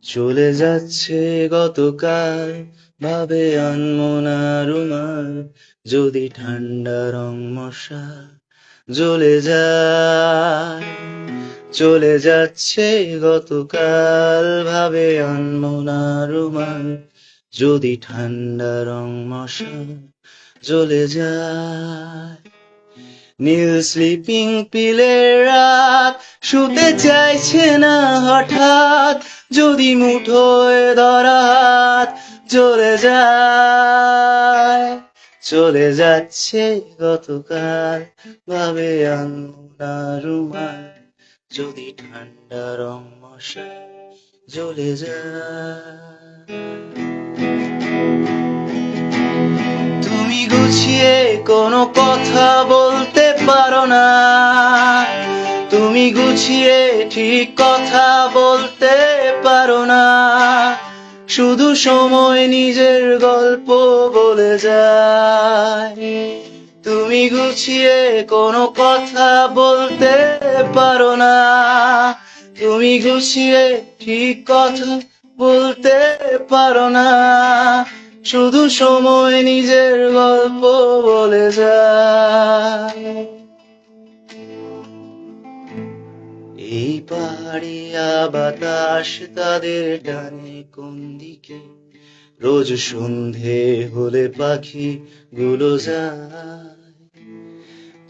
চলে যাচ্ছে গতকাল, ভাবে আনমনা রুমাল, যদি ঠান্ডা রং মশা জ্বলে যায়। চলে যাচ্ছে গতকাল, ভাবে আনমনা রুমাল, যদি ঠান্ডা রং মশা জ্বলে যায়। নীল স্লিপিং পিলের রাত, শুতে চাইছে না হঠাৎ, যদি মুঠোয় ধরা হাত চলে যায়। চলে যাচ্ছে গতকাল, ভাবে আনমনা রুমাল, যদি ঠান্ডা রং মশা জ্বলে যায়। তুমি গুছিয়ে কোনো কথা বলতে পারো না, তুমি গুছিয়ে ঠিক কথা বলতে পারো না, শুধু সময় নিজের গল্প বলে যায়। তুমি গুছিয়ে কোনো কথা বলতে পারো না, তুমি গুছিয়ে ঠিক কথা বলতে পারো না, শুধু সময় নিজের গল্প বলে যায়। এই পাহাড়িয়া বাতাস তাদের টানে কোন দিকে, রোজ সন্ধে হলে পাখি গুলো যায়।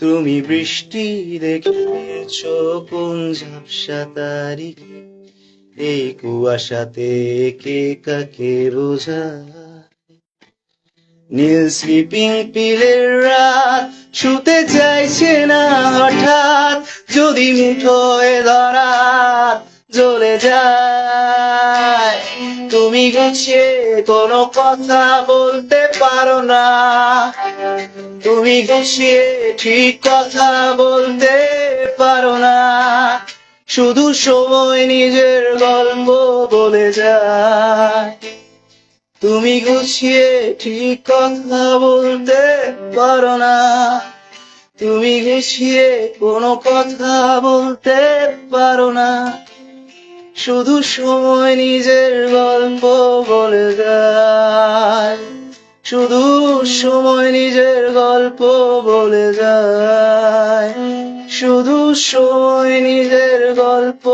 তুমি বৃষ্টি দেখেছো কোন ঝাপসা তারিখে, এই কুয়াশাতে কে কাকে বোঝায়। নীল স্লিপিং পিলের রাত, শুতে চাইছে না হঠাৎ, যদি মুঠোয় ধরা হাত জ্বলে যায়। তুমি গুছিয়ে কোনো কথা বলতে পারো না, তুমি গুছিয়ে ঠিক কথা বলতে পারো না, শুধু সময় নিজের গল্প বলে যায়। তুমি গুছিয়ে ঠিক কথা বলতে পারো না, তুমি গুছিয়ে কোনো কথা বলতে পারো না, শুধু সময় নিজের গল্প বলে যায়। শুধু সময় নিজের গল্প বলে যায়, শুধু সময় নিজের গল্প